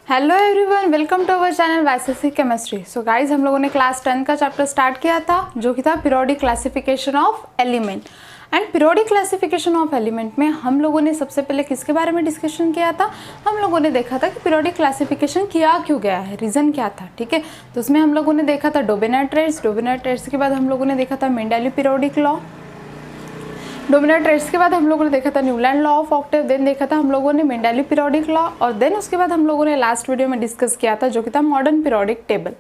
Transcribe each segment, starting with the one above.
Hello everyone, welcome to our channel YCC chemistry. So guys, हम लोगों ने class 10 का चैप्टर स्टार्ट किया था जो कि था periodic classification of element. And periodic classification of element में हम लोगों ने सबसे पहले किसके बारे में डिस्कशन किया था? हम लोगों ने देखा था कि पीरियोडिक क्लासिफिकेशन किया क्यों गया है, रीज़न क्या था। ठीक है, तो उसमें हम लोगों ने देखा था डोबेनेट रेट्स के बाद हम लोगों ने देखा था मेंडेली पीरियोडिक लॉ। डोमिनेट रेट्स के बाद हम लोगों ने देखा था Newland law of octave, then देखा था हम लोगों ने मेंडेली पीरियोडिक लॉ, और देन उसके बाद हम लोगों ने लास्ट वीडियो में डिस्कस किया था जो कि था मॉडर्न पीरियोडिक टेबल।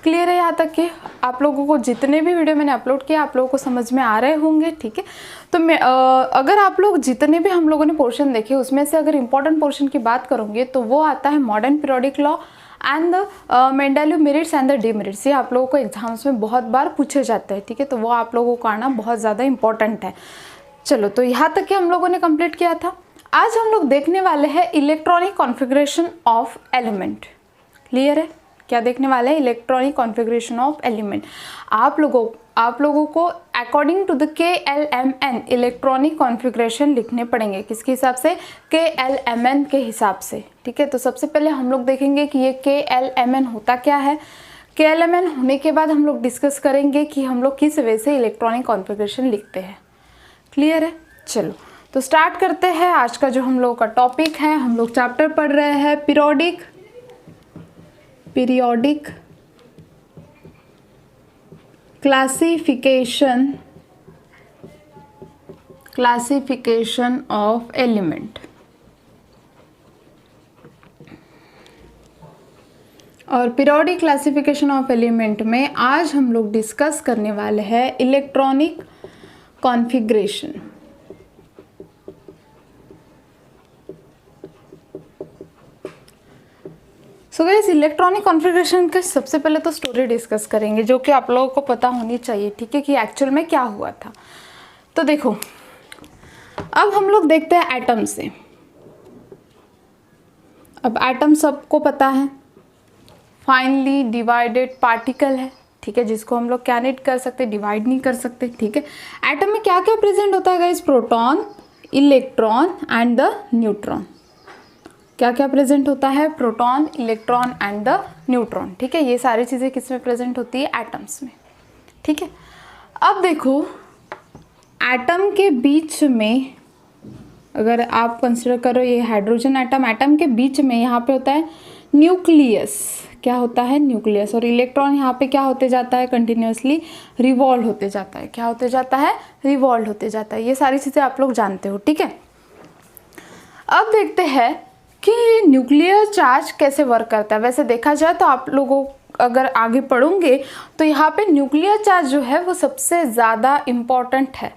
क्लियर है यहाँ तक कि आप लोगों को जितने भी वीडियो मैंने अपलोड किया आप लोगों को समझ में आ रहे होंगे। ठीक है, तो मैं अगर आप लोग जितने भी हम लोगों ने पोर्शन देखे उसमें से अगर इंपॉर्टेंट पोर्शन की बात करूँगी तो वो आता है modern periodic law and the Mendeleev merits and the demerits. ये आप लोगों को एग्जाम्स में बहुत बार पूछे जाते हैं। ठीक है, तो वो आप लोगों को आना बहुत ज़्यादा इंपॉर्टेंट है। चलो, तो यहाँ तक कि हम लोगों ने कंप्लीट किया था। आज हम लोग देखने वाले हैं electronic configuration of element. Clear है? क्या देखने वाले हैं? Electronic configuration of element. आप लोगों को according to the KLMN electronic configuration लिखने पड़ेंगे। किसके हिसाब से? KLMN के हिसाब से। ठीक है, तो सबसे पहले हम लोग देखेंगे कि ये KLMN होता क्या है। KLMN होने के बाद हम लोग डिस्कस करेंगे कि हम लोग किस वे से इलेक्ट्रॉनिक कॉन्फ़िगरेशन लिखते हैं। क्लियर है? चलो, तो स्टार्ट करते हैं। आज का जो हम लोगों का टॉपिक है, हम लोग चैप्टर पढ़ रहे हैं पीरियोडिक क्लासिफिकेशन ऑफ एलिमेंट। और पीरियोडिक क्लासिफिकेशन ऑफ एलिमेंट में आज हम लोग डिस्कस करने वाले हैं electronic configuration. So guys, electronic configuration के सबसे पहले तो स्टोरी डिस्कस करेंगे जो कि आप लोगों को पता होनी चाहिए। ठीक है, कि एक्चुअल में क्या हुआ था। तो देखो, अब हम लोग देखते हैं एटम से। अब एटम सबको पता है, फाइनली डिवाइडेड पार्टिकल है। ठीक है, जिसको हम लोग क्या नहीं कर सकते, डिवाइड नहीं कर सकते। ठीक है, एटम में क्या क्या प्रेजेंट होता है guys? Proton, electron and the neutron. क्या क्या प्रेजेंट होता है? Proton, electron and the neutron. ठीक है, ये सारी चीज़ें किस में प्रेजेंट होती है? एटम्स में। ठीक है, अब देखो, एटम के बीच में अगर आप कंसिडर करो ये हाइड्रोजन एटम के बीच में यहाँ पे होता है न्यूक्लियस। क्या होता है? न्यूक्लियस। और इलेक्ट्रॉन यहाँ पे क्या होते जाता है? कंटिन्यूसली रिवॉल्व होते जाता है। क्या होते जाता है? रिवॉल्व होते जाता है। ये सारी चीज़ें आप लोग जानते हो। ठीक है, अब देखते हैं कि न्यूक्लियर चार्ज कैसे वर्क करता है। वैसे देखा जाए तो आप लोगों अगर आगे पढ़ोगे तो यहाँ पे न्यूक्लियर चार्ज जो है वो सबसे ज़्यादा इम्पॉर्टेंट है।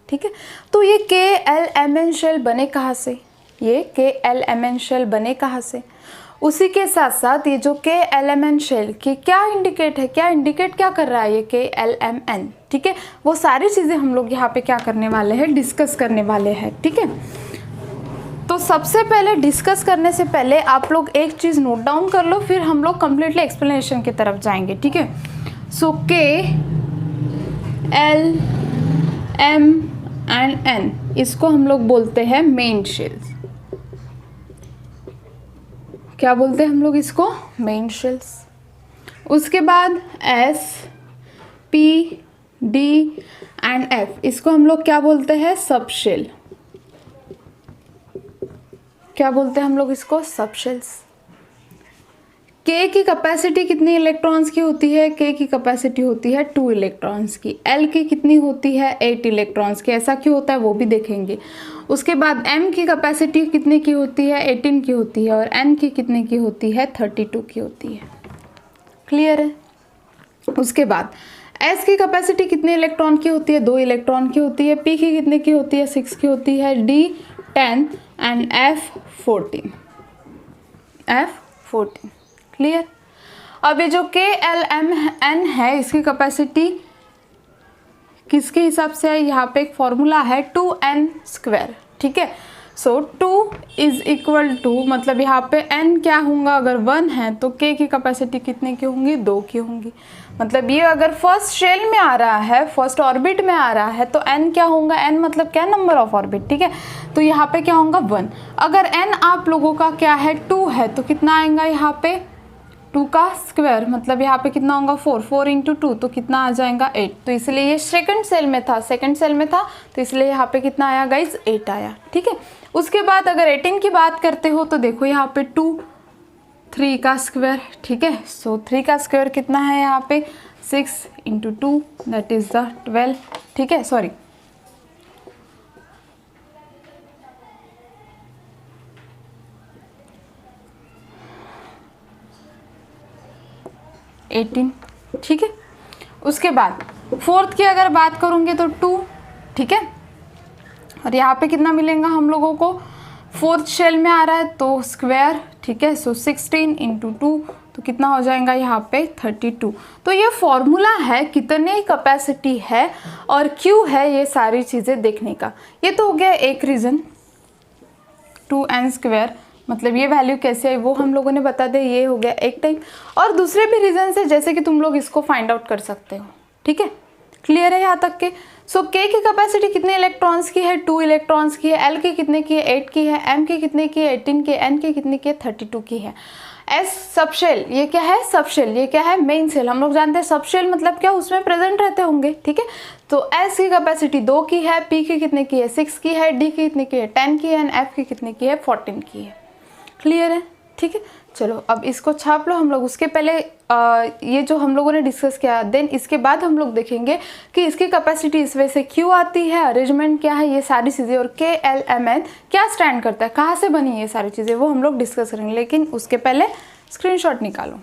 ठीक है, तो ये KLMN शेल बने कहाँ से? ये KLMN शेल बने कहाँ से? उसी के साथ साथ ये जो KLMN शेल की क्या इंडिकेट क्या कर रहा है ये KLMN? ठीक है, वो सारी चीज़ें हम लोग यहाँ पे क्या करने वाले हैं? डिस्कस करने वाले हैं। ठीक है, तो सबसे पहले डिस्कस करने से पहले आप लोग एक चीज़ नोट डाउन कर लो, फिर हम लोग कंप्लीटली एक्सप्लेनेशन की तरफ जाएंगे। ठीक है, सो KLMN इसको हम लोग बोलते हैं मेन शेल्स। क्या बोलते हैं हम लोग इसको? Main shells. उसके बाद S, P, D and F इसको हम लोग क्या बोलते हैं? सब शेल। क्या बोलते हैं हम लोग इसको? सब शेल्स। K की कैपेसिटी कितनी इलेक्ट्रॉन्स की होती है? K की कैपेसिटी होती है 2 इलेक्ट्रॉन्स की। L की कितनी होती है? 8 इलेक्ट्रॉन्स की। ऐसा क्यों होता है वो भी देखेंगे। उसके बाद M की कैपेसिटी कितने की होती है? 18 की होती है। और N की कितने की होती है? 32 की होती है। क्लियर है? उसके बाद S की कैपेसिटी कितने इलेक्ट्रॉन की होती है? 2 इलेक्ट्रॉन की होती है। P की कितने की होती है? 6 की होती है। D 10 and F 14। क्लियर? अब ये जो KLMN है इसकी कैपेसिटी किसके हिसाब से है? यहाँ पे एक फॉर्मूला है 2n²। ठीक है, सो 2 इज इक्वल टू, मतलब यहाँ पे n क्या होगा, अगर 1 है तो k की कैपेसिटी कितने की होंगी, 2 की होंगी। मतलब ये अगर फर्स्ट शेल में आ रहा है, फर्स्ट ऑर्बिट में आ रहा है तो n क्या होगा, n मतलब क्या, नंबर ऑफ ऑर्बिट, ठीक है। तो यहाँ पे क्या होगा 1। अगर n आप लोगों का क्या है 2 है तो कितना आएगा यहाँ पे 2 का स्क्वायर, मतलब यहाँ पे कितना होगा 4 इंटू 2 तो कितना आ जाएगा 8। तो इसलिए ये सेकंड सेल में था, तो इसलिए यहाँ पे कितना आया गाइज 8 आया, ठीक है। उसके बाद अगर 18 की बात करते हो तो देखो यहाँ पे 2 3 का स्क्वायर, ठीक है। सो 3 का स्क्वायर कितना है यहाँ पे 6 इंटू 2 दैट इज द 12, ठीक है, सॉरी 18, ठीक है। उसके बाद फोर्थ की अगर बात करूँगी तो 2, ठीक है। और यहाँ पे कितना मिलेगा हम लोगों को, फोर्थ शेल में आ रहा है तो स्क्वायर, ठीक है। सो 16 इंटू 2 तो कितना हो जाएगा यहाँ पे 32। तो ये फॉर्मूला है कितने कैपेसिटी है और क्यों है, ये सारी चीज़ें देखने का। ये तो हो गया एक रीज़न 2n², मतलब ये वैल्यू कैसे है वो हम लोगों ने बता दिया, ये हो गया एक टाइप। और दूसरे भी रीजन है जैसे कि तुम लोग इसको फाइंड आउट कर सकते हो, ठीक है। क्लियर है यहाँ तक के। सो K की कैपेसिटी कितने इलेक्ट्रॉन्स की है, 2 इलेक्ट्रॉन्स की है। L की कितने की है, 8 की है। M की कितने की है, 18 की। N की कितने की है, 32 की है। S सबशेल, ये क्या है सबशेल, ये क्या है मेन सेल। हम लोग जानते हैं सबशेल मतलब क्या, उसमें प्रेजेंट रहते होंगे, ठीक है। तो S की कैपेसिटी 2 की है, P की कितने की है 6 की है, D की कितने की है 10 की है, एंड F की कितने की है 14 की है। क्लियर है, ठीक है। चलो अब इसको छाप लो हम लोग। उसके पहले ये जो हम लोगों ने डिस्कस किया, देन इसके बाद हम लोग देखेंगे कि इसकी कैपेसिटी इस वजह से क्यों आती है, अरेंजमेंट क्या है, ये सारी चीज़ें, और KLMN क्या स्टैंड करता है, कहाँ से बनी ये सारी चीज़ें, वो हम लोग डिस्कस करेंगे। लेकिन उसके पहले स्क्रीनशॉट निकालो।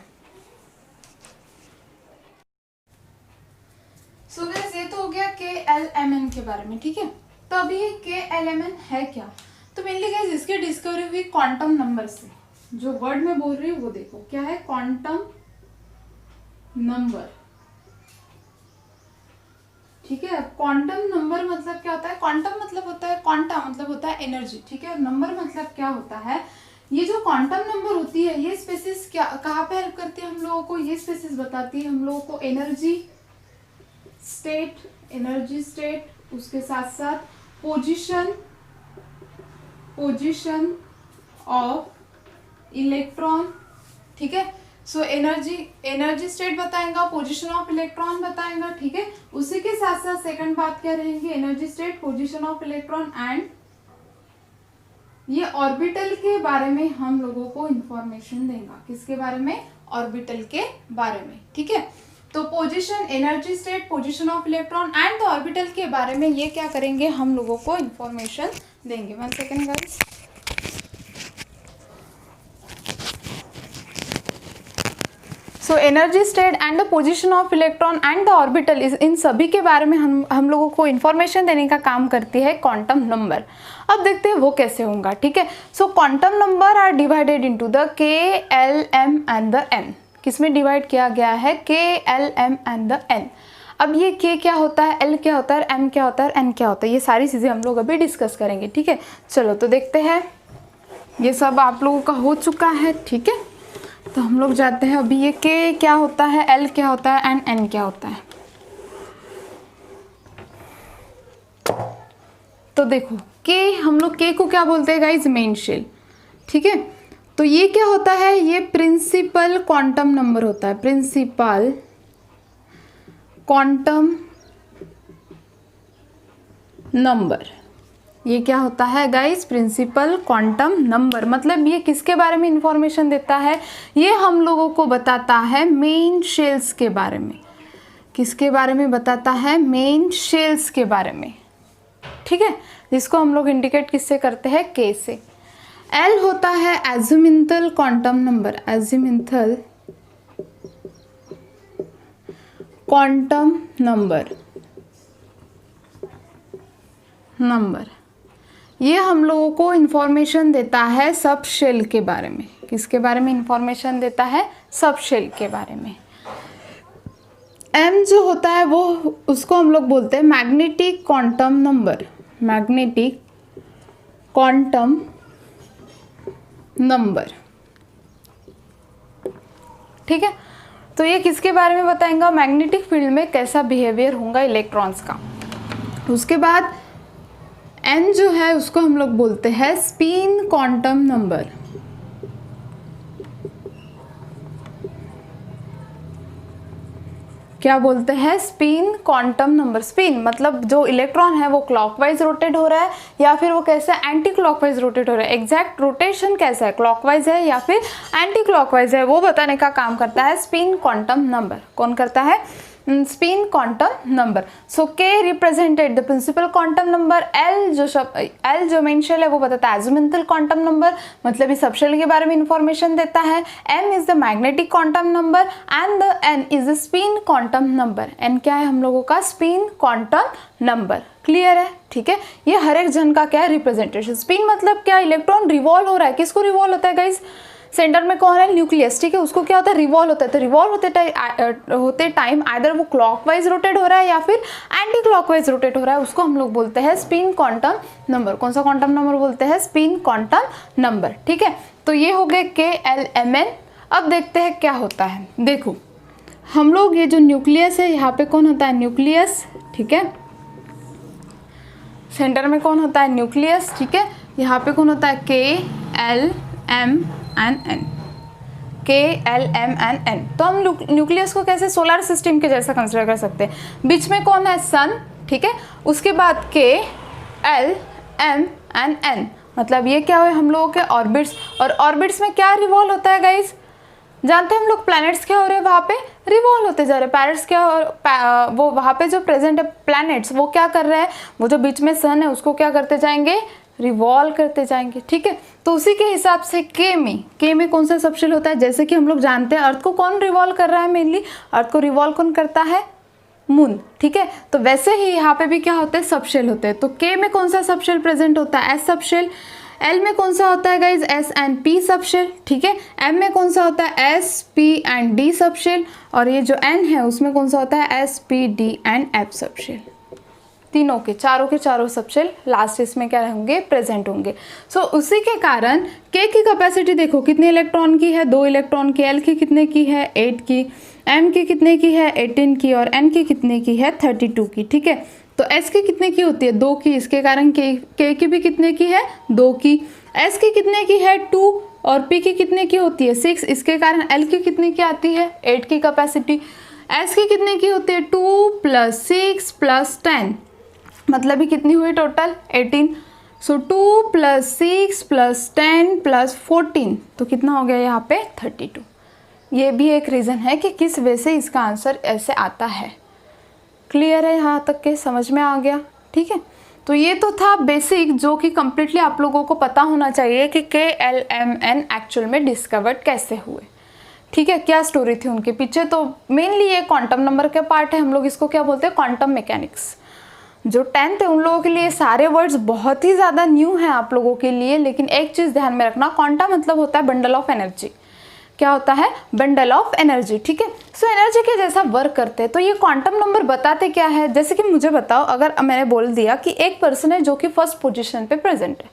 सो गाइस ये तो हो गया KLMN के बारे में, ठीक है। तो अभी ये KLMN है क्या, तो मेनली गाइस इसकी डिस्कवरी हुई क्वांटम नंबर से। जो वर्ड में बोल रही हूँ वो देखो क्या है, क्वांटम नंबर, ठीक है। क्वांटम नंबर मतलब क्या होता है, क्वांटम मतलब होता है, क्वांटा मतलब होता है एनर्जी, ठीक है। और नंबर मतलब क्या होता है, ये जो क्वांटम नंबर होती है ये स्पेसिस क्या, कहाँ पे हेल्प करती है हम लोगों को, ये स्पेसिस बताती है हम लोगों को एनर्जी स्टेट, उसके साथ साथ पोजीशन ऑफ इलेक्ट्रॉन, ठीक है। सो एनर्जी स्टेट बताएगा, पोजीशन ऑफ इलेक्ट्रॉन बताएगा, ठीक है। उसी के साथ साथ सेकंड बात क्या रहेंगी, energy state, position of electron and ये ऑर्बिटल के बारे में हम लोगों को इंफॉर्मेशन देगा। किसके बारे में, ऑर्बिटल के बारे में, ठीक है। तो position, energy state, position of electron and the orbital के बारे में ये क्या करेंगे, हम लोगों को इंफॉर्मेशन देंगे। 1 second guys. So energy state and the position of electron and the orbital, इन सभी के बारे में हम लोगों को इन्फॉर्मेशन देने का काम करती है क्वांटम नंबर। अब देखते हैं वो कैसे होगा, ठीक है। So quantum number are divided into the K, L, M and the N। किसमें डिवाइड किया गया है, K, L, M and the N। अब ये K क्या होता है, L क्या होता है, M क्या होता है, N क्या होता है, ये सारी चीज़ें हम लोग अभी डिस्कस करेंगे, ठीक है। चलो तो देखते हैं, ये सब आप लोगों का हो चुका है, ठीक है। तो हम लोग जाते हैं अभी, ये K क्या होता है, L क्या होता है एंड N क्या होता है। तो देखो K, हम लोग K को क्या बोलते हैं गाइज, मेन शेल, ठीक है। तो ये क्या होता है, ये प्रिंसिपल क्वांटम नंबर होता है, प्रिंसिपल क्वांटम नंबर। ये क्या होता है गाइस, प्रिंसिपल क्वांटम नंबर। मतलब ये किसके बारे में इंफॉर्मेशन देता है, ये हम लोगों को बताता है मेन शेल्स के बारे में। किसके बारे में बताता है, मेन शेल्स के बारे में, ठीक है। जिसको हम लोग इंडिकेट किससे करते हैं, K से। L होता है azimuthal quantum number, azimuthal quantum number ये हम लोगों को इंफॉर्मेशन देता है सब शेल के बारे में। किसके बारे में इंफॉर्मेशन देता है, सब शेल के बारे में। M जो होता है वो, उसको हम लोग बोलते हैं magnetic quantum number, magnetic quantum number. ठीक है, तो ये किसके बारे में बताएंगा, मैग्नेटिक फील्ड में कैसा बिहेवियर होगा इलेक्ट्रॉन्स का। उसके बाद n जो है उसको हम लोग बोलते हैं स्पिन क्वांटम नंबर। क्या बोलते हैं, स्पिन क्वांटम नंबर। स्पिन मतलब जो इलेक्ट्रॉन है वो क्लॉकवाइज रोटेट हो रहा है या फिर वो कैसे एंटी क्लॉकवाइज रोटेट हो रहा है। एग्जैक्ट रोटेशन कैसा है, क्लॉकवाइज है या फिर एंटी क्लॉकवाइज है, वो बताने का काम करता है स्पिन क्वांटम नंबर। कौन करता है, spin quantum number. So K represented the principal quantum number. L जो मेन शेल है वो बताता है एजुमेंटल क्वांटम नंबर, मतलब ये सब शेल के बारे में इंफॉर्मेशन देता है। M is the magnetic quantum number and the N is the spin quantum number. N क्या है हम लोगों का, स्पिन क्वांटम नंबर। क्लियर है, ठीक है। ये हर एक जन का क्या है, रिप्रेजेंटेशन। स्पिन मतलब क्या, इलेक्ट्रॉन रिवॉल्व हो रहा है। किसको रिवॉल्व होता है गाइज, सेंटर में कौन है, न्यूक्लियस। ठीक है, उसको क्या होता है, रिवॉल्व होता है। तो रिवॉल्व होते टाइम आइदर वो क्लॉकवाइज रोटेट हो रहा है या फिर एंटी क्लॉकवाइज रोटेट हो रहा है, उसको हम लोग बोलते हैं स्पिन क्वांटम नंबर। कौन सा क्वांटम नंबर बोलते हैं, स्पिन क्वांटम नंबर। ठीक है, तो ये हो गए के एल एम एन। अब देखते हैं क्या होता है। देखो हम लोग ये जो न्यूक्लियस है, यहाँ पे कौन होता है, न्यूक्लियस। ठीक है, सेंटर में कौन होता है, न्यूक्लियस। ठीक है, यहाँ पे कौन होता है, के एल एम एन एन, के एल एम एन एन। तो हम न्यूक्लियस को कैसे सोलर सिस्टम के जैसा कंसिडर कर सकते हैं। बीच में कौन है, सन। ठीक है, उसके बाद के एल एम एन एन, मतलब ये क्या हुए हम लोगों के ऑर्बिट्स। और ऑर्बिट्स में क्या रिवॉल्व होता है गाइज, जानते हैं हम लोग, प्लैनेट्स क्या हो रहे हैं वहाँ पे, रिवॉल्व होते जा रहे हैं। पैरेट्स क्या वो वहाँ पे जो प्रेजेंट है प्लैनेट्स, वो क्या कर रहे हैं, वो जो बीच में सन है उसको क्या करते जाएंगे, रिवॉल्व करते जाएंगे। ठीक है, तो उसी के हिसाब से के में कौन सा सबशेल होता है। जैसे कि हम लोग जानते हैं अर्थ को कौन रिवॉल्व कर रहा है, मेनली अर्थ को रिवॉल्व कौन करता है, मून। ठीक है, तो वैसे ही यहाँ पे भी क्या होते हैं, सबशेल होते हैं। तो के में कौन सा सबशेल प्रेजेंट होता है, एस सबशेल। एल में कौन सा होता है guys, S and P subshell. ठीक है, एम में कौन सा होता है, S P and D subshell. और ये जो एन है उसमें कौन सा होता है, S P D and F subshell. तीनों के चारों सबशेल लास्ट इसमें क्या होंगे, प्रेजेंट होंगे। सो उसी के कारण के की कैपेसिटी देखो कितने इलेक्ट्रॉन की है, 2 इलेक्ट्रॉन की। एल की कितने की है, 8 की। एम की कितने की है, 18 की। और एन की कितने की है, 32 की। ठीक है, तो एस की कितने की होती है, 2 की। इसके कारण के की भी कितने की है, 2 की। एस की कितने की है, 2। और पी की कितने की होती है, 6। इसके कारण एल की कितने की आती है, 8 की कैपेसिटी। एस की कितने की होती है, 2 + 6 + 10, मतलब ही कितनी हुई टोटल, 18। सो 2 + 6 + 10 + 14, तो कितना हो गया यहाँ पे, 32। ये भी एक रीज़न है कि किस वजह से इसका आंसर ऐसे आता है। क्लियर है, यहाँ तक के समझ में आ गया। ठीक है, तो ये तो था बेसिक, जो कि कम्प्लीटली आप लोगों को पता होना चाहिए कि के एल एम एन एक्चुअल में डिस्कवर्ड कैसे हुए। ठीक है, क्या स्टोरी थी उनके पीछे। तो मेनली ये क्वांटम नंबर के पार्ट है, हम लोग इसको क्या बोलते हैं, क्वांटम मैकेनिक्स। जो 10th है उन लोगों के लिए सारे वर्ड्स बहुत ही ज़्यादा न्यू हैं आप लोगों के लिए, लेकिन एक चीज़ ध्यान में रखना, क्वांटा मतलब होता है बंडल ऑफ एनर्जी। क्या होता है, बंडल ऑफ एनर्जी। ठीक है, सो एनर्जी के जैसा वर्क करते हैं। तो ये क्वांटम नंबर बताते क्या है, जैसे कि मुझे बताओ, अगर मैंने बोल दिया कि एक पर्सन है जो कि फर्स्ट पोजीशन पे प्रेजेंट है।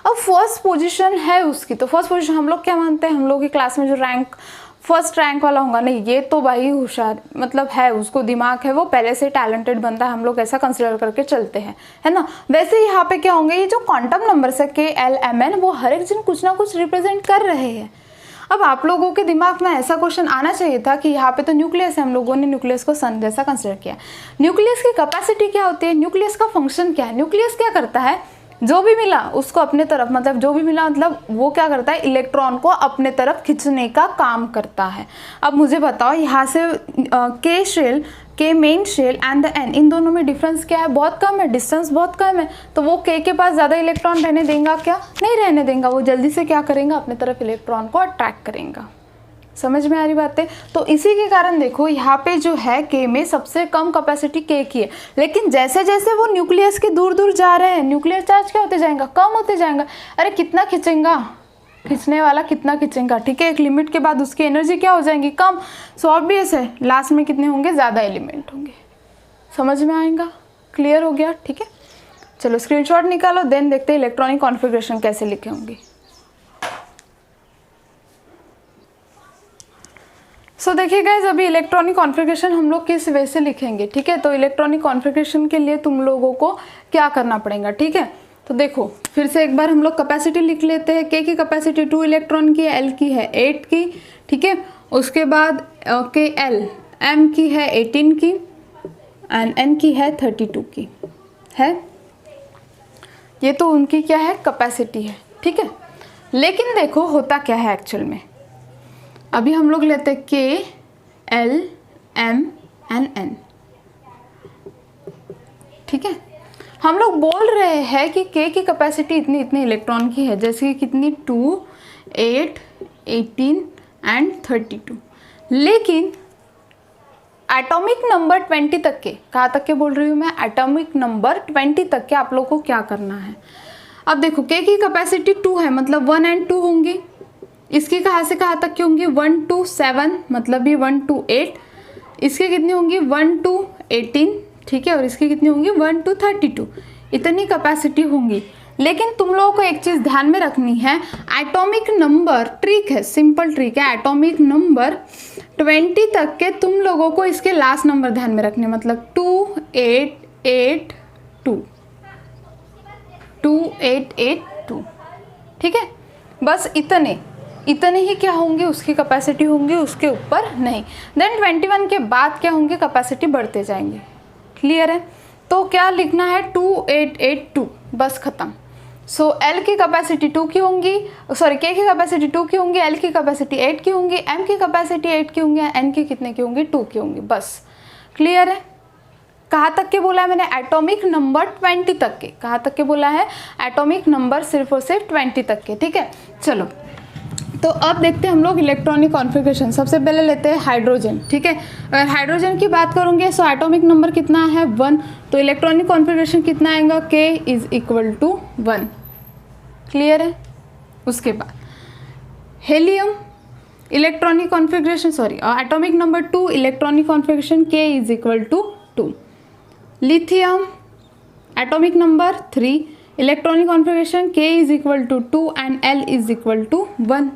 अब फर्स्ट पोजीशन है उसकी, तो फर्स्ट पोजीशन हम लोग क्या मानते हैं, हम लोग की क्लास में जो रैंक फर्स्ट रैंक वाला होगा, नहीं ये तो भाई होशियार मतलब है, उसको दिमाग है, वो पहले से टैलेंटेड बंदा है, हम लोग ऐसा कंसिडर करके चलते हैं, है ना। वैसे ही यहाँ पे क्या होंगे, ये जो क्वांटम नंबर्स है के एल एम एन, वो हर एक जन कुछ ना कुछ रिप्रेजेंट कर रहे हैं। अब आप लोगों के दिमाग में ऐसा क्वेश्चन आना चाहिए था कि यहाँ पे तो न्यूक्लियस है, हम लोगों ने न्यूक्लियस को सन जैसा कंसिडर किया। न्यूक्लियस की कैपेसिटी क्या होती है, न्यूक्लियस का फंक्शन क्या है। न्यूक्लियस क्या करता है, जो भी मिला उसको अपने तरफ, मतलब जो भी मिला मतलब वो क्या करता है, इलेक्ट्रॉन को अपने तरफ खींचने का काम करता है। अब मुझे बताओ यहाँ से K shell, K main shell and the N, इन दोनों में डिफरेंस क्या है, बहुत कम है, डिस्टेंस बहुत कम है। तो वो के पास ज़्यादा इलेक्ट्रॉन रहने देगा क्या, नहीं रहने देगा, वो जल्दी से क्या करेगा, अपने तरफ इलेक्ट्रॉन को अट्रैक्ट करेगा। समझ में आ रही बातें। तो इसी के कारण देखो यहाँ पे जो है के में सबसे कम कैपेसिटी के की है, लेकिन जैसे जैसे वो न्यूक्लियस के दूर दूर जा रहे हैं, न्यूक्लियर चार्ज क्या होते जाएगा, कम होते जाएगा। अरे कितना खींचेगा, खींचने वाला कितना खींचेगा, ठीक है, एक लिमिट के बाद उसकी एनर्जी क्या हो जाएगी, कम। सो ऑब्वियस है लास्ट में कितने होंगे, ज़्यादा एलिमेंट होंगे। समझ में आएगा, क्लियर हो गया, ठीक है। चलो स्क्रीनशॉट निकालो, देन देखते हैं इलेक्ट्रॉनिक कॉन्फ़िगरेशन कैसे लिखे होंगे। सो देखिए गाइज, अभी इलेक्ट्रॉनिक कॉन्फ़िगरेशन हम लोग किस वे से लिखेंगे, ठीक है। तो इलेक्ट्रॉनिक कॉन्फ़िगरेशन के लिए तुम लोगों को क्या करना पड़ेगा, ठीक है। तो देखो फिर से एक बार हम लोग कैपेसिटी लिख लेते हैं। के की कैपेसिटी 2 इलेक्ट्रॉन की है, एल की है 8 की, ठीक है। उसके बाद के एल एम की है 18 की एंड एन की है 32 की है। ये तो उनकी क्या है, कैपेसिटी है, ठीक है। लेकिन देखो होता क्या है एक्चुअल में, अभी हम लोग लेते हैं के एल एम एन एन, ठीक है। हम लोग बोल रहे हैं कि के की कैपेसिटी इतनी इतनी इलेक्ट्रॉन की है, जैसे कि कितनी 2, 8, 18 एंड 32। लेकिन एटॉमिक नंबर 20 तक के, कहाँ तक के बोल रही हूँ मैं, एटॉमिक नंबर 20 तक के आप लोग को क्या करना है। अब देखो के की कैपेसिटी 2 है, मतलब 1 और 2 होंगी। इसकी कहाँ से कहाँ तक की होंगी, 1 to 7, मतलब ये 1 to 8। इसकी कितनी होंगी 1 to 18, ठीक है। और इसकी कितनी होंगी 1 to 32। इतनी कैपेसिटी होंगी। लेकिन तुम लोगों को एक चीज़ ध्यान में रखनी है, एटॉमिक नंबर ट्रिक है, सिंपल ट्रिक है। एटॉमिक नंबर 20 तक के तुम लोगों को इसके लास्ट नंबर ध्यान में रखने, मतलब 2, 8, 8, 2, 2, 8, 8, 2, ठीक है। बस इतने ही क्या होंगे, उसकी कैपेसिटी होंगी, उसके ऊपर नहीं। देन 21 के बाद क्या होंगे, कैपेसिटी बढ़ते जाएंगे। क्लियर है। तो क्या लिखना है, 2882, बस खत्म। सो एल की कैपेसिटी 2 की होंगी, सॉरी के की कैपेसिटी 2 की होंगी, एल की कैपेसिटी 8 की होंगी, एम की कैपेसिटी 8 की होंगी, एन की कितने की होंगी, 2 की होंगी। बस क्लियर है। कहाँ तक के बोला है मैंने, एटॉमिक नंबर 20 तक के। कहाँ तक के बोला है, एटॉमिक नंबर सिर्फ और सिर्फ 20 तक के, ठीक है। चलो तो अब देखते हैं हम लोग इलेक्ट्रॉनिक कॉन्फ़िगरेशन। सबसे पहले लेते हैं हाइड्रोजन, ठीक है। अगर हाइड्रोजन की बात करूँगे सो एटॉमिक नंबर कितना है 1, तो इलेक्ट्रॉनिक कॉन्फ़िगरेशन कितना आएगा, K = 1। क्लियर है। उसके बाद helium electronic configuration, sorry atomic number 2 electronic configuration K = 2। Lithium atomic number 3 electronic configuration K = 2 and L = 1।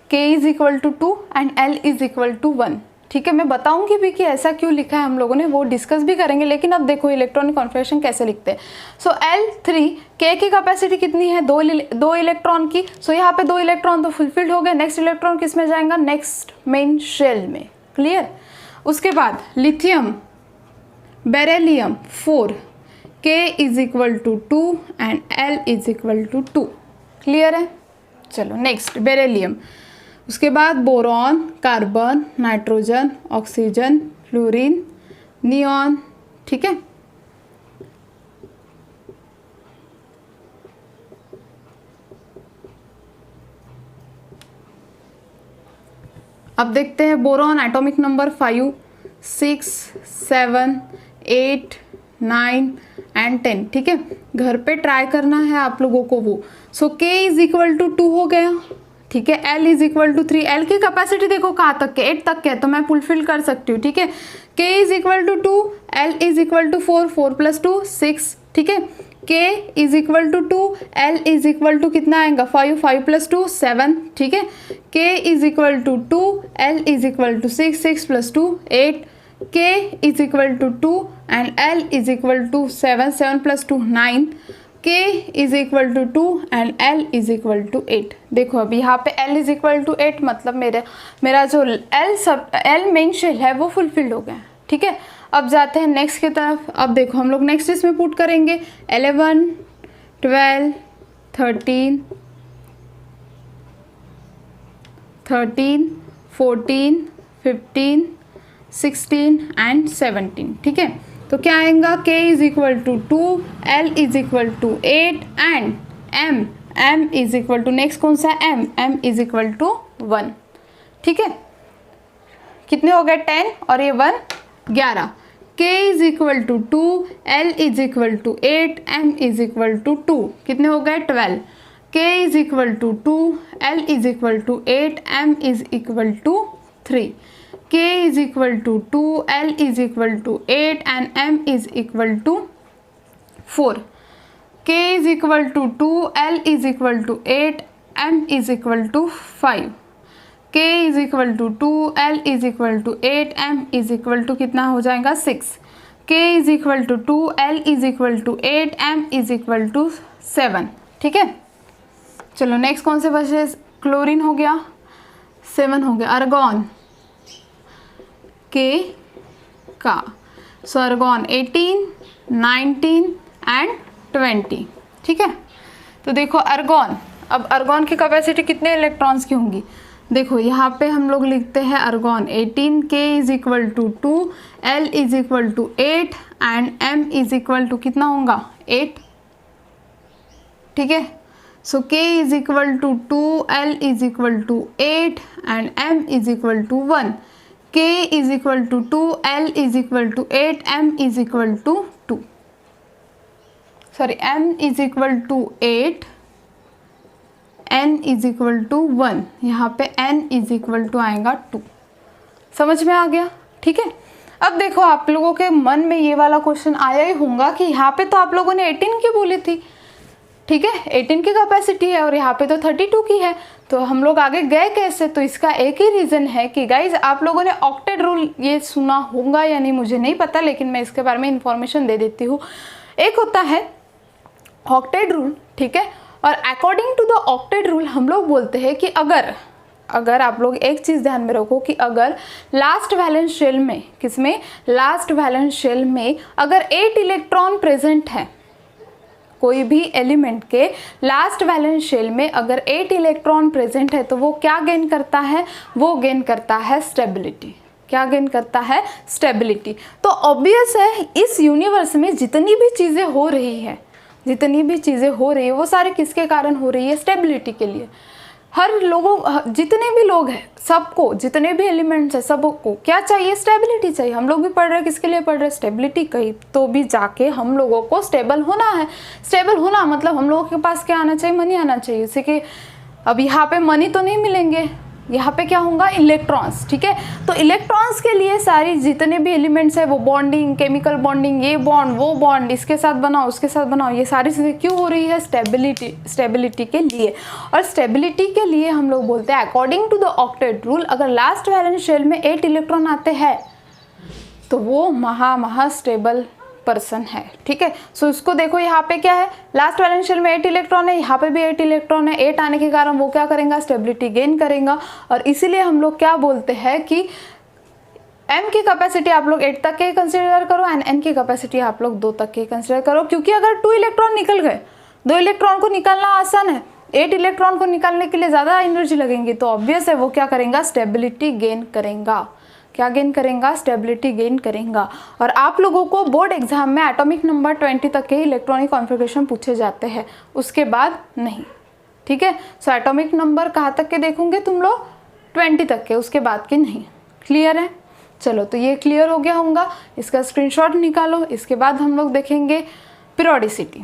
K = 2 and L = 1, ठीक है। मैं बताऊंगी भी कि ऐसा क्यों लिखा है हम लोगों ने, वो डिस्कस भी करेंगे। लेकिन अब देखो इलेक्ट्रॉनिक कॉन्फ़िगरेशन कैसे लिखते हैं। सो L3 K की कैपेसिटी कितनी है, 2 इलेक्ट्रॉन की। सो यहाँ पे 2 इलेक्ट्रॉन तो फुलफिल्ड हो गए। नेक्स्ट इलेक्ट्रॉन किस में जाएगा, नेक्स्ट मेन शेल में। क्लियर। उसके बाद lithium beryllium 4 K = 2 and L = 2। Clear है। चलो नेक्स्ट बेरिलियम। उसके बाद boron, carbon, nitrogen, oxygen, fluorine, neon, ठीक है। अब देखते हैं बोरॉन एटॉमिक नंबर 5, 6, 7, 8, 9 एंड 10, ठीक है। घर पे ट्राई करना है आप लोगों को वो। सो K = 2 हो गया, ठीक है। L = 3। L की कैपेसिटी देखो कहाँ तक के, 8 तक के, तो मैं फुलफिल कर सकती हूँ, ठीक है। K = 2, L = 4, 4 + 2 6, ठीक है। K = 2, L = कितना आएगा 5, 5 + 2 7, ठीक है। K = 2, L = 6, 6 + 2 8, K = 2 and L = 7, 7 + 2 9, K = 2 and L = 8। देखो अभी यहाँ पे L = 8, मतलब मेरा जो L मेन शेल है वो फुलफिल्ड हो गया, ठीक है। अब जाते हैं नेक्स्ट की तरफ। अब देखो हम लोग नेक्स्ट इसमें पुट करेंगे 11, 12, 13, 14, 15, 16 एंड 17, ठीक है। तो क्या आएगा, K = 2, L = 8 and M = next कौन सा है, M = 1, ठीक है। कितने हो गए 10 और ये 1 11। K = 2, L = 8, M = 2, कितने हो गए 12। K = 2, L = 8, M = 3। K = 2, L = 8 and M = 4। K is equal to 2, L is equal to 8, M is equal to 5। K is equal to 2, L is equal to 8, M is equal to कितना हो जाएगा 6। K is equal to 2, L is equal to 8, M is equal to 7। ठीक है, चलो next कौन से बचे? Chlorine हो गया, 7 हो गया। अर्गॉन K का, सो अर्गॉन 18, 19 एंड 20। ठीक है, तो देखो अर्गॉन, अब अर्गॉन की कैपेसिटी कितने इलेक्ट्रॉन्स की होंगी? देखो यहाँ पे हम लोग लिखते हैं argon 18, K is equal to 2, L is equal to 8 and M is equal to कितना होगा 8। ठीक है, so K is equal to 2, L is equal to 8 and M is equal to 1। K is equal to 2, L is equal to 8, M is equal to 2, sorry M is equal to 8, N is equal to 1, यहाँ पे N is equal to आएगा 2। समझ में आ गया? ठीक है, अब देखो आप लोगों के मन में ये वाला क्वेश्चन आया ही होगा कि यहाँ पे तो आप लोगों ने 18 की बोली थी, ठीक है, 18 की कैपेसिटी है और यहाँ पे तो 32 की है, तो हम लोग आगे गए कैसे? तो इसका एक ही रीज़न है कि गाइज आप लोगों ने ऑक्टेट रूल ये सुना होगा या नहीं मुझे नहीं पता, लेकिन मैं इसके बारे में इंफॉर्मेशन दे देती हूँ। एक होता है ऑक्टेट रूल, ठीक है, और according to the octet rule हम लोग बोलते हैं कि अगर आप लोग एक चीज़ ध्यान में रखो कि अगर लास्ट वैलेंस शेल में, किसमें? लास्ट वैलेंस शेल में अगर 8 इलेक्ट्रॉन प्रेजेंट है, कोई भी एलिमेंट के लास्ट वैलेंस शेल में अगर 8 इलेक्ट्रॉन प्रेजेंट है तो वो क्या गेन करता है? वो गेन करता है स्टेबिलिटी। क्या गेन करता है? स्टेबिलिटी। तो ऑब्वियस है इस यूनिवर्स में जितनी भी चीज़ें हो रही है वो सारे किसके कारण हो रही है? स्टेबिलिटी के लिए। हर लोगों, जितने भी लोग हैं, सबको, जितने भी एलिमेंट्स हैं, सबको क्या चाहिए? स्टेबिलिटी चाहिए। हम लोग भी पढ़ रहे हैं, किसके लिए पढ़ रहे हैं? स्टेबिलिटी। कहीं तो भी जाके हम लोगों को स्टेबल होना है। स्टेबल होना मतलब हम लोगों के पास क्या आना चाहिए? मनी आना चाहिए। जैसे कि अब यहाँ पे मनी तो नहीं मिलेंगे, यहाँ पे क्या होगा? इलेक्ट्रॉन्स। ठीक है, तो इलेक्ट्रॉन्स के लिए सारी जितने भी एलिमेंट्स है वो बॉन्डिंग, केमिकल बॉन्डिंग, ये बॉन्ड वो बॉन्ड, इसके साथ बनाओ उसके साथ बनाओ, ये सारी चीज़ें क्यों हो रही है? स्टेबिलिटी के लिए। और स्टेबिलिटी के लिए हम लोग बोलते हैं according to the octet rule, अगर लास्ट वैलेंस शेल में 8 इलेक्ट्रॉन आते हैं तो वो महा स्टेबल पर्सन है। ठीक है, सो इसको देखो, यहाँ पे क्या है? लास्ट वैलेंस शेल में 8 इलेक्ट्रॉन है, यहाँ पे भी 8 इलेक्ट्रॉन है। 8 आने के कारण वो क्या करेगा? स्टेबिलिटी गेन करेगा। और इसीलिए हम लोग क्या बोलते हैं कि M की कैपेसिटी आप लोग 8 तक के कंसिडर करो एंड N की कैपेसिटी आप लोग 2 तक के कंसिडर करो, क्योंकि अगर 2 इलेक्ट्रॉन निकल गए, 2 इलेक्ट्रॉन को निकालना आसान है, 8 इलेक्ट्रॉन को निकालने के लिए ज़्यादा एनर्जी लगेंगी, तो ऑब्वियस है वो क्या करेगा? स्टेबिलिटी गेन करेगा। क्या गेन करेगा? स्टेबिलिटी गेन करेगा। और आप लोगों को बोर्ड एग्जाम में एटॉमिक नंबर 20 तक के इलेक्ट्रॉनिक कॉन्फ़िगरेशन पूछे जाते हैं, उसके बाद नहीं। ठीक है, सो एटॉमिक नंबर कहाँ तक के देखोगे तुम लोग? 20 तक के, उसके बाद के नहीं। क्लियर है? चलो, तो ये क्लियर हो गया होगा, इसका स्क्रीनशॉट निकालो। इसके बाद हम लोग देखेंगे पीरियोडिसिटी।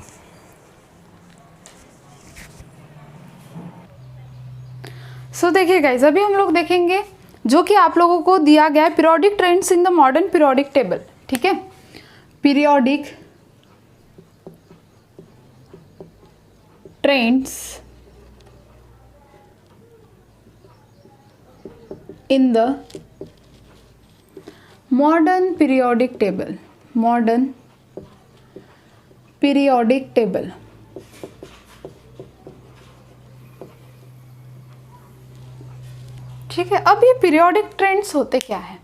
सो देखिए गाइस, अभी हम लोग देखेंगे जो कि आप लोगों को दिया गया है, periodic trends in the modern periodic table. ठीक है, periodic trends in the modern periodic table. Modern periodic table. ठीक है, अब ये पीरियोडिक ट्रेंड्स होते क्या है?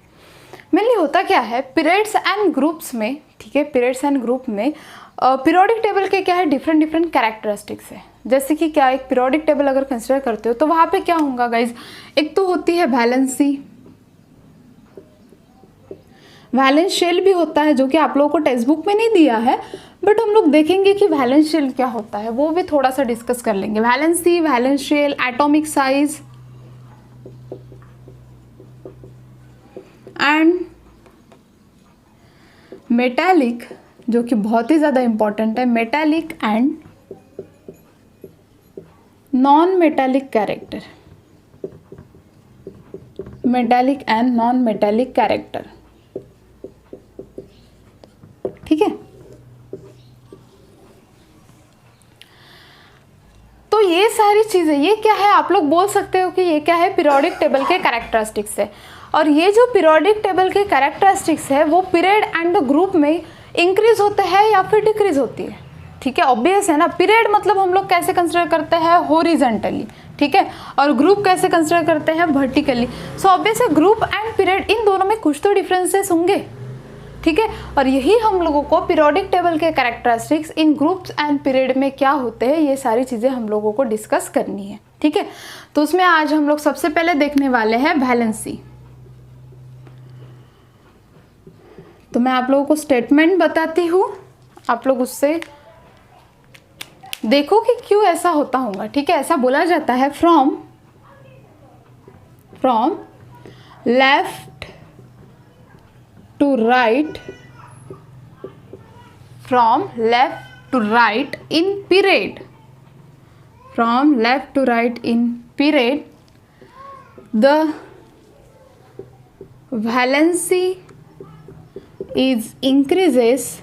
मेनली होता क्या है, पीरियड्स एंड ग्रुप्स में। ठीक है, पीरियड्स एंड ग्रुप में पीरियोडिक टेबल के क्या है? डिफरेंट कैरेक्टरिस्टिक्स है। जैसे कि क्या, एक पीरियोडिक टेबल अगर कंसिडर करते हो तो वहाँ पे क्या होगा गाइज? एक तो होती है वैलेंसी, वैलेंस शेल भी होता है, जो कि आप लोगों को टेक्स्ट बुक में नहीं दिया है, बट हम लोग देखेंगे कि वैलेंस शेल क्या होता है, वो भी थोड़ा सा डिस्कस कर लेंगे। Valency, valence shell, atomic size and metallic, जो कि बहुत ही ज़्यादा इंपॉर्टेंट है, metallic and non metallic character. Metallic and non metallic character. ठीक है, सारी चीज़ें, ये क्या है आप लोग बोल सकते हो कि ये क्या है, पीरियोडिक टेबल के कैरेक्टरिस्टिक्स है। और ये जो पीरियोडिक टेबल के कैरेक्टरिस्टिक्स है वो पीरियड एंड द ग्रुप में इंक्रीज होते हैं या फिर डिक्रीज होती है। ठीक है, ऑब्वियस है ना। पीरियड मतलब हम लोग कैसे कंसिडर करते हैं, हॉरिजॉन्टली, ठीक है, और ग्रुप कैसे कंसिडर करते हैं, वर्टिकली। सो ऑब्वियस है ग्रुप एंड पीरियड इन दोनों में कुछ तो डिफरेंसेस होंगे, ठीक है। और यही हम लोगों को पीरियोडिक टेबल के characteristics in groups and period में क्या होते हैं, ये सारी चीज़ें हम लोगों को डिस्कस करनी है, ठीक है। तो उसमें आज हम लोग सबसे पहले देखने वाले हैं वैलेंसी। तो मैं आप लोगों को स्टेटमेंट बताती हूँ, आप लोग उससे देखो कि क्यों ऐसा होता होगा, ठीक है। ऐसा बोला जाता है from left to right, from left to right in period, from left to right in period the valency is increases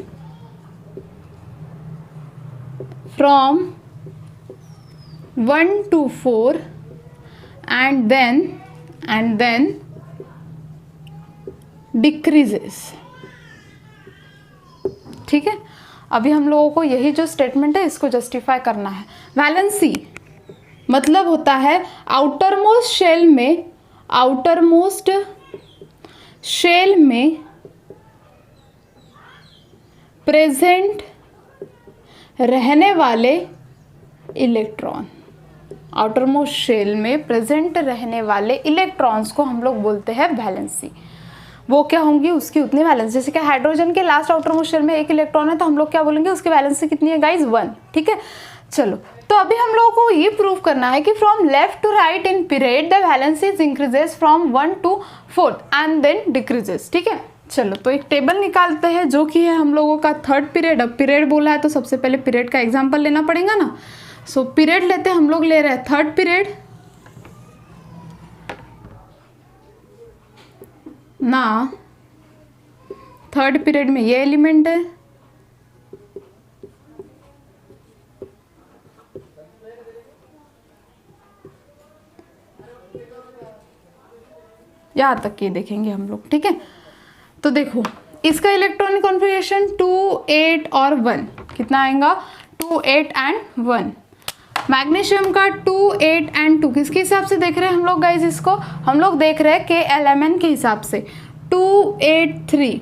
from 1 to 4 and then decreases, ठीक है। अभी हम लोगों को यही जो स्टेटमेंट है इसको जस्टिफाई करना है। वैलेंसी मतलब होता है आउटरमोस्ट शेल में प्रेजेंट रहने वाले इलेक्ट्रॉन, आउटरमोस्ट शेल में प्रेजेंट रहने वाले इलेक्ट्रॉन्स को हम लोग बोलते हैं वैलेंसी। वो क्या होंगी, उसकी उतनी वैलेंसी, जैसे कि हाइड्रोजन के लास्ट आउटरमोस्ट शेल में एक इलेक्ट्रॉन है तो हम लोग क्या बोलेंगे, उसकी वैलेंसी कितनी है गाइज, 1, ठीक है। चलो, तो अभी हम लोगों को ये प्रूव करना है कि from left to right in period the valency increases from 1 to 4 and then decreases, ठीक है। चलो, तो एक टेबल निकालते हैं जो कि है हम लोगों का थर्ड पीरियड। अब पीरियड बोला है तो सबसे पहले पीरियड का एग्जांपल लेना पड़ेगा ना। सो पीरियड लेते हैं, हम लोग ले रहे हैं थर्ड पीरियड ना। थर्ड पीरियड में ये एलिमेंट है, यहाँ तक ये देखेंगे हम लोग, ठीक है। तो देखो इसका इलेक्ट्रॉनिक कॉन्फ़िगरेशन 2, 8 और 1 कितना आएगा, 2, 8 एंड 1। मैग्नीशियम का 2, 8 एंड 2 किसके हिसाब से देख रहे हैं हम लोग गाइज, इसको हम लोग देख रहे हैं KLMN के हिसाब से। 2, 8, 3,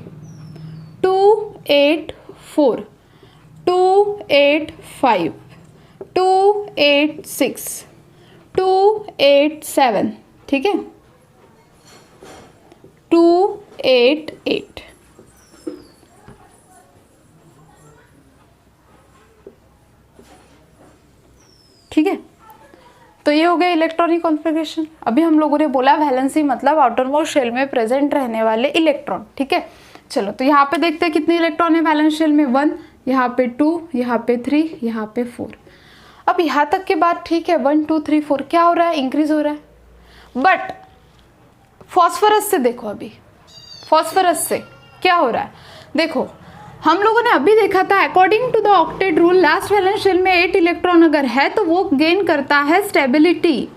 2, 8, 4, 2, 8, 5, 2, 8, 6, 2, 8, 7, ठीक है, 2, 8, 8, ठीक है। तो ये हो गया इलेक्ट्रॉनिक कॉन्फ़िगरेशन। अभी हम लोगों ने बोला वैलेंसी मतलब आउटरमोस्ट शेल में प्रेजेंट रहने वाले इलेक्ट्रॉन, ठीक है। चलो, तो यहाँ पे देखते हैं कितने इलेक्ट्रॉन है वैलेंस शेल में, 1, यहाँ पे 2, यहाँ पे 3, यहाँ पे 4। अब यहाँ तक के बाद ठीक है, 1, 2, 3, 4 क्या हो रहा है, इंक्रीज हो रहा है। बट फॉस्फोरस से देखो, अभी फॉस्फोरस से क्या हो रहा है, देखो हम लोगों ने अभी देखा था according to the octet rule last valence shell में 8 इलेक्ट्रॉन अगर है तो वो गेन करता है स्टेबिलिटी।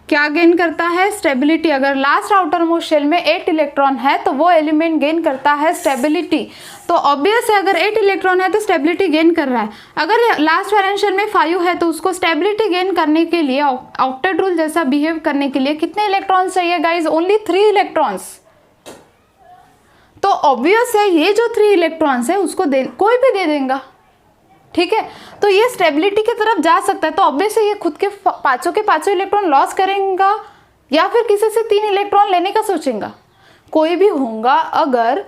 क्या गेन करता है, स्टेबिलिटी। अगर लास्ट आउटर मोस्ट शेल में 8 इलेक्ट्रॉन है तो वो एलिमेंट गेन करता है स्टेबिलिटी। तो ऑब्वियस है अगर 8 इलेक्ट्रॉन है तो स्टेबिलिटी गेन कर रहा है। अगर लास्ट वैलेंस शेल में 5 है तो उसको स्टेबिलिटी गेन करने के लिए, ऑक्टेट रूल जैसा बिहेव करने के लिए कितने इलेक्ट्रॉन्स चाहिए गाइज, ओनली 3 इलेक्ट्रॉन्स। तो ऑब्वियस है ये जो 3 इलेक्ट्रॉन्स है उसको कोई भी दे देगा, ठीक है। तो ये स्टेबिलिटी की तरफ जा सकता है। तो ऑब्वियस है ये खुद के पांचों के पांचों इलेक्ट्रॉन लॉस करेगा या फिर किसी से 3 इलेक्ट्रॉन लेने का सोचेगा, कोई भी होगा। अगर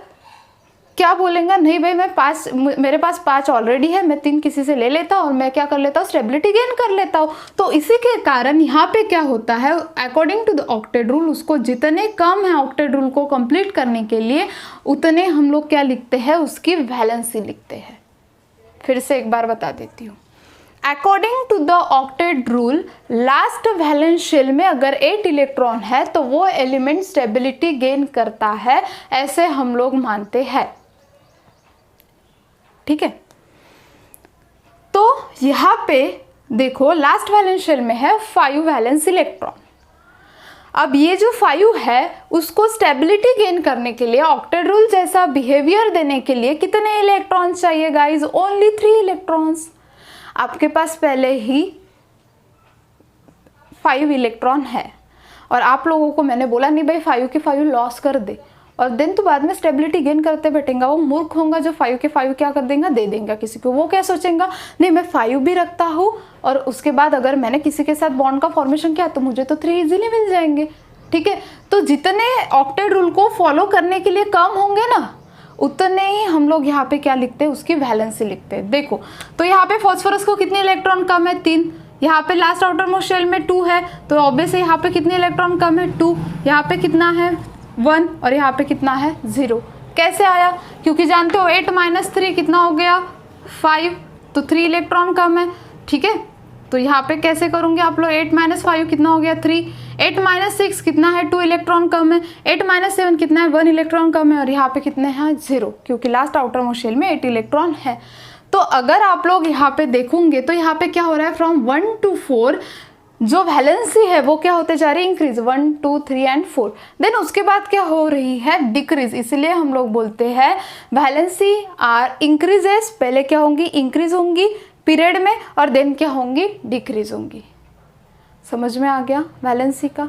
क्या बोलेगा, नहीं भाई मैं 5, मेरे पास 5 ऑलरेडी है, मैं 3 किसी से ले लेता हूँ और मैं क्या कर लेता हूँ, स्टेबिलिटी गेन कर लेता हूँ। तो इसी के कारण यहाँ पे क्या होता है, according to the octet rule उसको जितने कम है ऑक्टेट रूल को कंप्लीट करने के लिए उतने हम लोग क्या लिखते हैं, उसकी वैलेंसी लिखते हैं। फिर से एक बार बता देती हूँ, according to the octet rule last valence shell में अगर 8 इलेक्ट्रॉन है तो वो एलिमेंट स्टेबिलिटी गेन करता है, ऐसे हम लोग मानते हैं, ठीक है। तो यहाँ पे देखो लास्ट वैलेंस शेल में है 5 वैलेंस इलेक्ट्रॉन। अब ये जो 5 है उसको स्टेबिलिटी गेन करने के लिए, ऑक्टेट रूल जैसा बिहेवियर देने के लिए कितने इलेक्ट्रॉन्स चाहिए गाइज? Only 3 electrons. आपके पास पहले ही 5 इलेक्ट्रॉन है और आप लोगों को मैंने बोला नहीं भाई 5 के 5 लॉस कर दे और देन तो बाद में स्टेबिलिटी गेन करते बैठेगा। वो मूर्ख होगा जो 5 के 5 क्या कर देगा, दे देगा किसी को। वो क्या सोचेगा, नहीं मैं 5 भी रखता हूँ और उसके बाद अगर मैंने किसी के साथ बॉन्ड का फॉर्मेशन किया तो मुझे तो 3 इजीली मिल जाएंगे। ठीक है, तो जितने ऑक्टेट रूल को फॉलो करने के लिए कम होंगे ना, उतने ही हम लोग यहाँ पे क्या लिखते हैं, उसकी वैलेंसी लिखते हैं। देखो तो यहाँ पे फॉस्फोरस को कितने इलेक्ट्रॉन कम है? 3। यहाँ पे लास्ट आउटर मोस्ट शेल में 2 है तो ऑब्वियसली यहाँ पे कितने इलेक्ट्रॉन कम है? 2। यहाँ पे कितना है? 1 और यहाँ पे कितना है? 0। कैसे आया? क्योंकि जानते हो 8 - 3 कितना हो गया? 5, तो 3 इलेक्ट्रॉन कम है। ठीक है, तो यहाँ पे कैसे करोगे आप लोग? 8 - 5 कितना हो गया? 3। 8 - 6 कितना है? 2 इलेक्ट्रॉन कम है। 8 - 7 कितना है? 1 इलेक्ट्रॉन कम है और यहाँ पे कितने हैं? 0, क्योंकि लास्ट आउटर मोस्ट शेल में 8 इलेक्ट्रॉन है। तो अगर आप लोग यहाँ पे देखोगे तो यहाँ पे क्या हो रहा है, फ्रॉम 1 to 4 जो वैलेंसी है वो क्या होते जा रही है? इंक्रीज। 1 2 3 एंड 4। देन उसके बाद क्या हो रही है? डिक्रीज। इसलिए हम लोग बोलते हैं वैलेंसी आर इंक्रीजेस। पहले क्या होंगी? इंक्रीज होंगी पीरियड में और देन क्या होंगी? डिक्रीज होंगी। समझ में आ गया वैलेंसी का?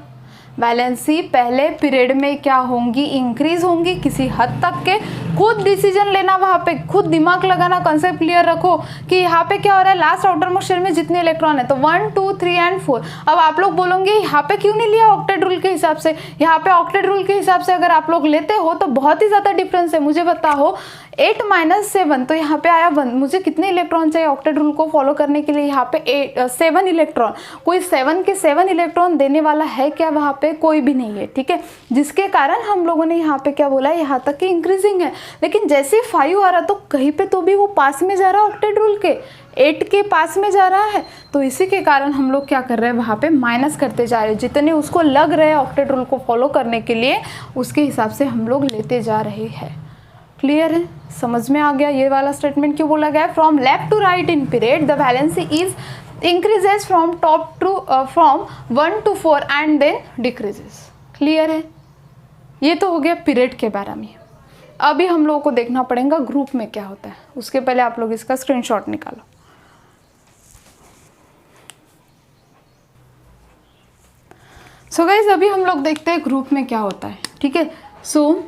वैलेंसी पहले पीरियड में क्या होंगी? इंक्रीज होंगी किसी हद तक के। खुद डिसीजन लेना, वहाँ पे खुद दिमाग लगाना, कंसेप्ट क्लियर रखो कि यहाँ पे क्या हो रहा है। लास्ट आउटर मोस्ट शेल में जितने इलेक्ट्रॉन है तो 1 2 3 एंड 4। अब आप लोग बोलोगे यहाँ पे क्यों नहीं लिया ऑक्टेट रूल के हिसाब से? यहाँ पे ऑक्टेट रूल के हिसाब से अगर आप लोग लेते हो तो बहुत ही ज़्यादा डिफरेंस है। मुझे बताओ 8 - 7 तो यहाँ पे आया 1। मुझे कितने इलेक्ट्रॉन चाहिए ऑक्टेट रूल को फॉलो करने के लिए? यहाँ पे 7 इलेक्ट्रॉन। कोई 7 के 7 इलेक्ट्रॉन देने वाला है क्या? वहाँ पे कोई भी नहीं है। ठीक है, जिसके कारण हम लोगों ने यहाँ पे क्या बोला, यहाँ तक कि इंक्रीजिंग है। लेकिन जैसे 5 आ रहा तो कहीं पे तो भी वो पास में जा रहा है ऑक्टेट रूल के, 8 के पास में जा रहा है। तो इसी के कारण हम लोग क्या कर रहे हैं, वहाँ पे माइनस करते जा रहे हैं। जितने उसको लग रहे हैं ऑक्टेट रूल को फॉलो करने के लिए उसके हिसाब से हम लोग लेते जा रहे हैं। क्लियर है? समझ में आ गया ये वाला स्टेटमेंट क्यों बोला गया है? From left to right in period the valency is increases from top to from 1 to 4 and then decreases. Clear है? ये तो हो गया पीरियड के बारे में। अभी हम लोगों को देखना पड़ेगा ग्रुप में क्या होता है। उसके पहले आप लोग इसका स्क्रीनशॉट निकालो। सो गाइस अभी हम लोग देखते हैं ग्रुप में क्या होता है। ठीक है, सो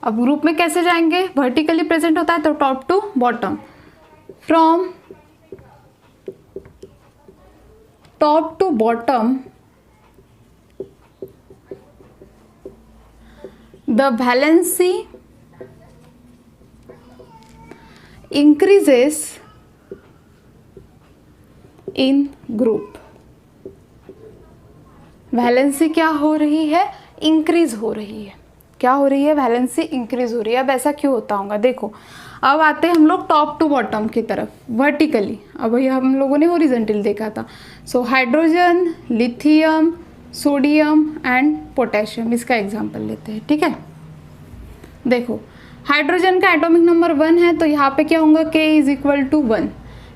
अब ग्रुप में कैसे जाएंगे? वर्टिकली प्रेजेंट होता है तो top to bottom, from top to bottom the valency increases in group। Valency क्या हो रही है? इंक्रीज हो रही है। क्या हो रही है? वैलेंसी इंक्रीज हो रही है। अब ऐसा क्यों होता होगा? देखो अब आते हैं हम लोग टॉप टू बॉटम की तरफ वर्टिकली। अब ये हम लोगों ने हॉरिजॉन्टल देखा था। So hydrogen, lithium, sodium and potassium, इसका एग्जांपल लेते हैं। ठीक है, देखो हाइड्रोजन का एटॉमिक नंबर 1 है तो यहाँ पे क्या होगा? K is equal to 1।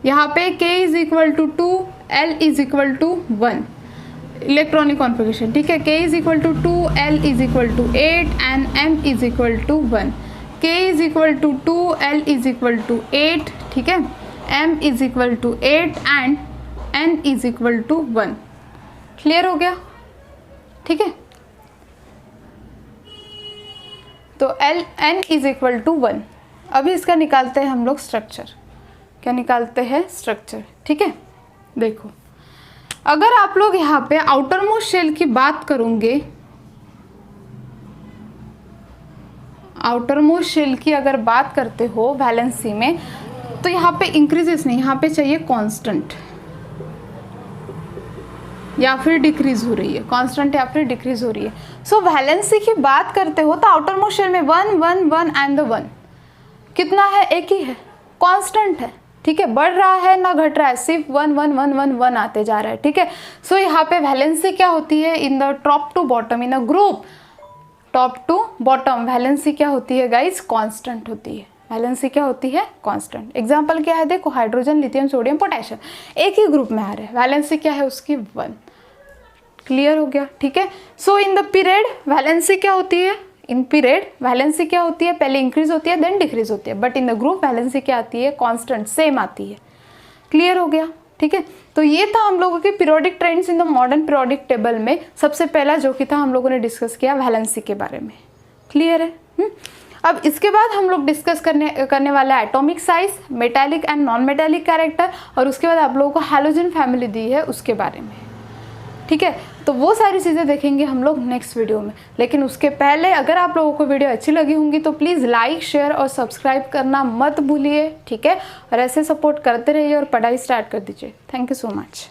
यहाँ पे K is equal to 2, L is equal to 1 electronic configuration. ठीक है, K is equal to 2, L is equal to 8 and M is equal to 1। K is equal to 2, L is equal to 8। ठीक है, M is equal to 8 and N is equal to 1। Clear हो गया? ठीक है, तो N is equal to 1। अभी इसका निकालते हैं हम लोग स्ट्रक्चर। क्या निकालते हैं? स्ट्रक्चर। ठीक है, देखो अगर आप लोग यहाँ पे आउटर मोस्ट शेल की बात करोगे, आउटर मोस्ट शेल की अगर बात करते हो वैलेंसी में, तो यहाँ पे इंक्रीजेस नहीं, यहाँ पे चाहिए कांस्टेंट या फिर डिक्रीज हो रही है। कांस्टेंट या फिर डिक्रीज हो रही है। सो वैलेंसी की बात करते हो तो आउटर मोस्ट शेल में 1 1 1 एंड द 1 कितना है? एक ही है, कांस्टेंट है। ठीक है, बढ़ रहा है ना घट रहा है, सिर्फ 1 1 1 1 1 आते जा रहा है। ठीक है, सो यहाँ पे वैलेंसी क्या होती है? In the top to bottom in a group, top to bottom valency क्या होती है गाइज? कांस्टेंट होती है। वैलेंसी क्या होती है, कांस्टेंट। एग्जांपल क्या है, देखो हाइड्रोजन, लिथियम, सोडियम, पोटेशियम एक ही ग्रुप में आ रहे हैं, वैलेंसी क्या है उसकी 1। क्लियर हो गया, ठीक है। सो इन द पीरियड वैलेंसी क्या होती है, इन पीरियड वैलेंसी क्या होती है, पहले इंक्रीज होती है देन डिक्रीज होती है, but in the group valency क्या आती है, कांस्टेंट, सेम आती है। क्लियर हो गया, ठीक है। तो ये था हम लोगों के periodic trends in the modern periodic table में सबसे पहला जो कि था हम लोगों ने डिस्कस किया वैलेंसी के बारे में। क्लियर है। अब इसके बाद हम लोग डिस्कस करने वाला है atomic size, metallic and non metallic character, और उसके बाद आप लोगों को हैलोजन फैमिली दी है उसके बारे में, ठीक है। तो वो सारी चीज़ें देखेंगे हम लोग नेक्स्ट वीडियो में। लेकिन उसके पहले अगर आप लोगों को वीडियो अच्छी लगी होंगी तो प्लीज़ लाइक, शेयर और सब्सक्राइब करना मत भूलिए, ठीक है। और ऐसे सपोर्ट करते रहिए और पढ़ाई स्टार्ट कर दीजिए। Thank you so much.